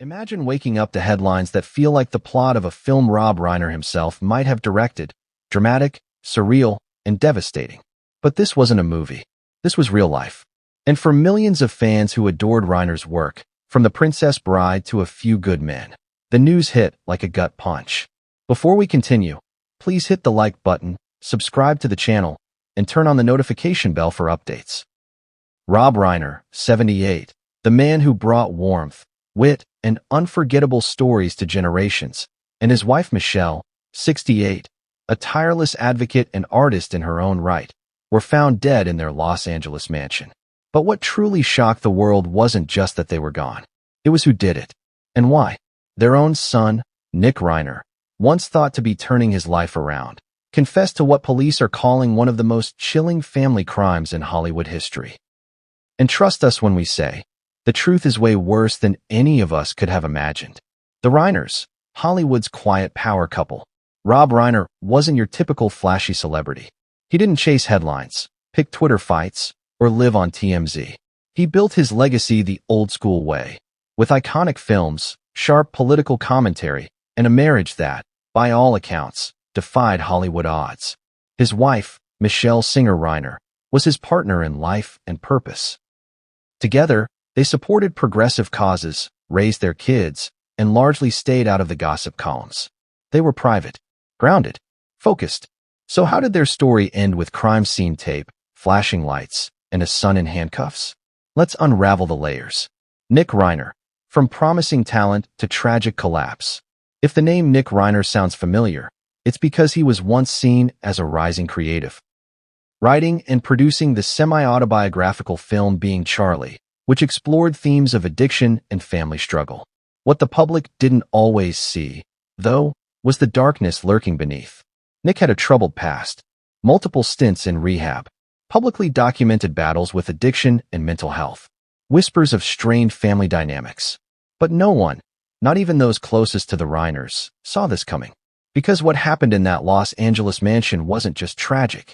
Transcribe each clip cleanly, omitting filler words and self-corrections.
Imagine waking up to headlines that feel like the plot of a film Rob Reiner himself might have directed. Dramatic, surreal, and devastating. But this wasn't a movie. This was real life. And for millions of fans who adored Reiner's work, from The Princess Bride to A Few Good Men, the news hit like a gut punch. Before we continue, please hit the like button, subscribe to the channel, and turn on the notification bell for updates. Rob Reiner, 78, the man who brought warmth, wit, and unforgettable stories to generations, and his wife Michelle, 68, a tireless advocate and artist in her own right, were found dead in their Los Angeles mansion. But what truly shocked the world wasn't just that they were gone. It was who did it, and why. Their own son, Nick Reiner, once thought to be turning his life around, confessed to what police are calling one of the most chilling family crimes in Hollywood history. And trust us when we say, the truth is way worse than any of us could have imagined. The Reiners, Hollywood's quiet power couple. Rob Reiner wasn't your typical flashy celebrity. He didn't chase headlines, pick Twitter fights, or live on TMZ. He built his legacy the old-school way, with iconic films, sharp political commentary, and a marriage that, by all accounts, defied Hollywood odds. His wife, Michelle Singer Reiner, was his partner in life and purpose. Together, they supported progressive causes, raised their kids, and largely stayed out of the gossip columns. They were private, grounded, focused. So how did their story end with crime scene tape, flashing lights, and a son in handcuffs? Let's unravel the layers. Nick Reiner, from promising talent to tragic collapse. If the name Nick Reiner sounds familiar, it's because he was once seen as a rising creative. Writing and producing the semi-autobiographical film Being Charlie, which explored themes of addiction and family struggle. What the public didn't always see, though, was the darkness lurking beneath. Nick had a troubled past, multiple stints in rehab, publicly documented battles with addiction and mental health, whispers of strained family dynamics. But no one, not even those closest to the Reiners, saw this coming. Because what happened in that Los Angeles mansion wasn't just tragic.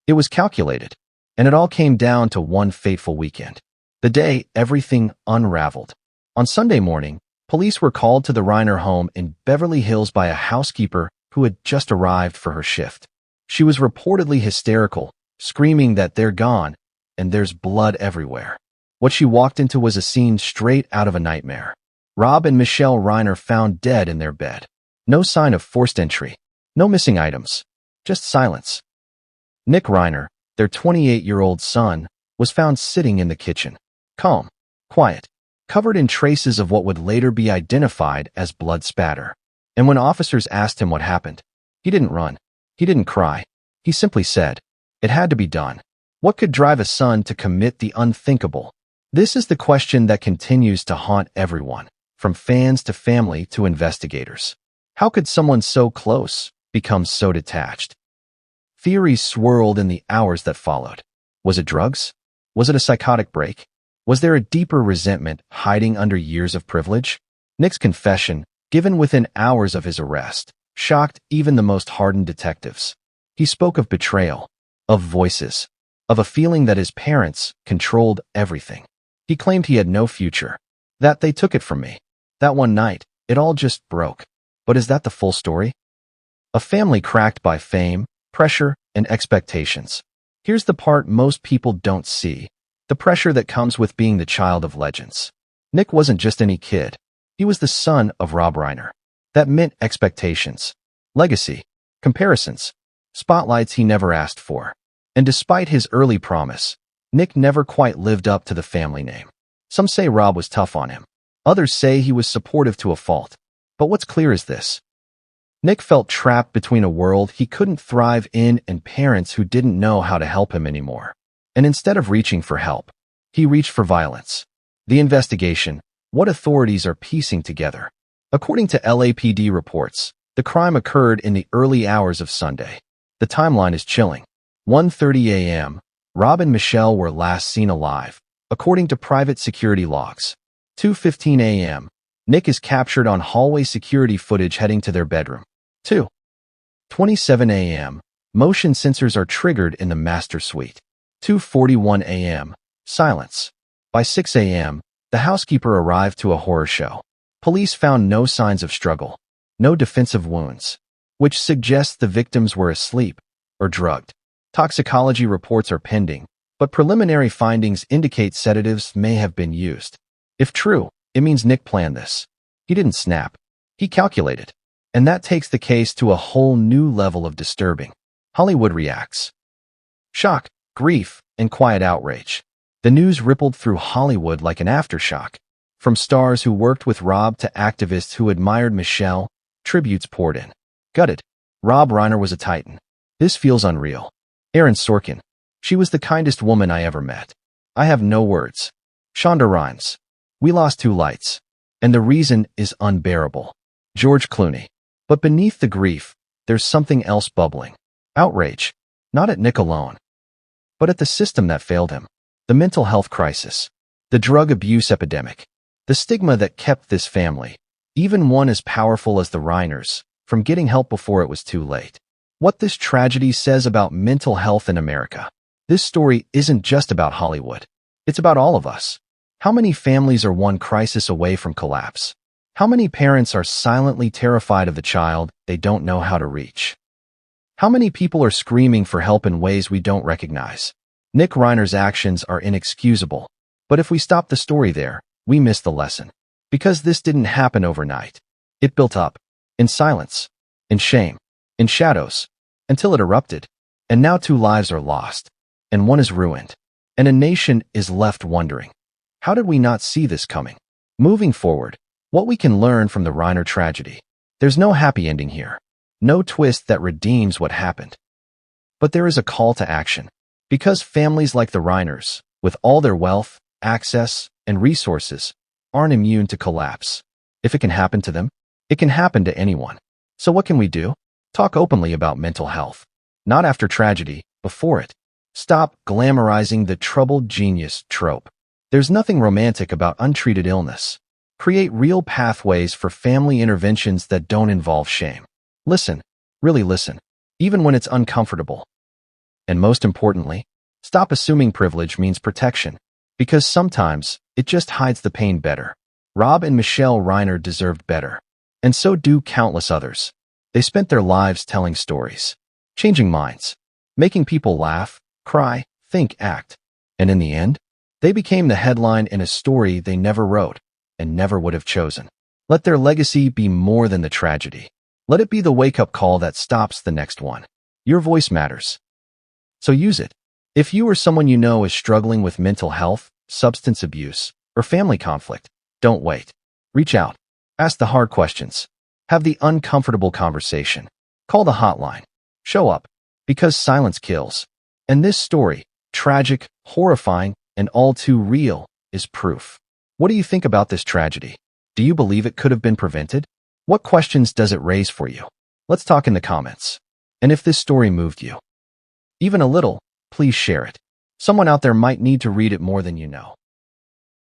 It was calculated, and it all came down to one fateful weekend. The day everything unraveled. On Sunday morning, police were called to the Reiner home in Beverly Hills by a housekeeper who had just arrived for her shift. She was reportedly hysterical, screaming that they're gone, and there's blood everywhere. What she walked into was a scene straight out of a nightmare. Rob and Michelle Reiner found dead in their bed. No sign of forced entry. No missing items. Just silence. Nick Reiner, their 28-year-old son, was found sitting in the kitchen. Calm, quiet, covered in traces of what would later be identified as blood spatter. And when officers asked him what happened, he didn't run. He didn't cry. He simply said, it had to be done. What could drive a son to commit the unthinkable? This is the question that continues to haunt everyone, from fans to family to investigators. How could someone so close become so detached? Theories swirled in the hours that followed. Was it drugs? Was it a psychotic break? Was there a deeper resentment hiding under years of privilege? Nick's confession, given within hours of his arrest, shocked even the most hardened detectives. He spoke of betrayal, of voices, of a feeling that his parents controlled everything. He claimed he had no future, that they took it from me. That one night, it all just broke. But is that the full story? A family cracked by fame, pressure, and expectations. Here's the part most people don't see. The pressure that comes with being the child of legends. Nick wasn't just any kid. He was the son of Rob Reiner. That meant expectations, legacy, comparisons, spotlights he never asked for. And despite his early promise, Nick never quite lived up to the family name. Some say Rob was tough on him. Others say he was supportive to a fault. But what's clear is this. Nick felt trapped between a world he couldn't thrive in and parents who didn't know how to help him anymore. And instead of reaching for help, he reached for violence. The investigation, what authorities are piecing together. According to LAPD reports, the crime occurred in the early hours of Sunday. The timeline is chilling. 1:30 a.m., Rob and Michelle were last seen alive, according to private security logs. 2:15 a.m., Nick is captured on hallway security footage heading to their bedroom. 2:27 a.m., motion sensors are triggered in the master suite. 2:41 a.m., silence. By 6 a.m., the housekeeper arrived to a horror show. Police found no signs of struggle, no defensive wounds, which suggests the victims were asleep or drugged. Toxicology reports are pending, but preliminary findings indicate sedatives may have been used. If true, it means Nick planned this. He didn't snap. He calculated. And that takes the case to a whole new level of disturbing. Hollywood reacts. Shock, grief, and quiet outrage. The news rippled through Hollywood like an aftershock. From stars who worked with Rob to activists who admired Michelle, tributes poured in. Gutted. Rob Reiner was a titan. This feels unreal. Aaron Sorkin. She was the kindest woman I ever met. I have no words. Shonda Rhimes. We lost two lights. And the reason is unbearable. George Clooney. But beneath the grief, there's something else bubbling. Outrage. Not at Nick alone, but at the system that failed him. The mental health crisis. The drug abuse epidemic. The stigma that kept this family, even one as powerful as the Reiners, from getting help before it was too late. What this tragedy says about mental health in America. This story isn't just about Hollywood. It's about all of us. How many families are one crisis away from collapse? How many parents are silently terrified of the child they don't know how to reach? How many people are screaming for help in ways we don't recognize? Nick Reiner's actions are inexcusable, but if we stop the story there, we miss the lesson. Because this didn't happen overnight. It built up, in silence, in shame, in shadows, until it erupted. And now two lives are lost, and one is ruined, and a nation is left wondering, how did we not see this coming? Moving forward, what we can learn from the Reiner tragedy. There's no happy ending here. No twist that redeems what happened. But there is a call to action. Because families like the Reiners, with all their wealth, access, and resources, aren't immune to collapse. If it can happen to them, it can happen to anyone. So what can we do? Talk openly about mental health. Not after tragedy, before it. Stop glamorizing the troubled genius trope. There's nothing romantic about untreated illness. Create real pathways for family interventions that don't involve shame. Listen, really listen, even when it's uncomfortable. And most importantly, stop assuming privilege means protection, because sometimes it just hides the pain better. Rob and Michelle Reiner deserved better, and so do countless others. They spent their lives telling stories, changing minds, making people laugh, cry, think, act. And in the end, they became the headline in a story they never wrote and never would have chosen. Let their legacy be more than the tragedy. Let it be the wake-up call that stops the next one. Your voice matters. So use it. If you or someone you know is struggling with mental health, substance abuse, or family conflict, don't wait. Reach out. Ask the hard questions. Have the uncomfortable conversation. Call the hotline. Show up. Because silence kills. And this story, tragic, horrifying, and all too real, is proof. What do you think about this tragedy? Do you believe it could have been prevented? What questions does it raise for you? Let's talk in the comments. And if this story moved you, even a little, please share it. Someone out there might need to read it more than you know.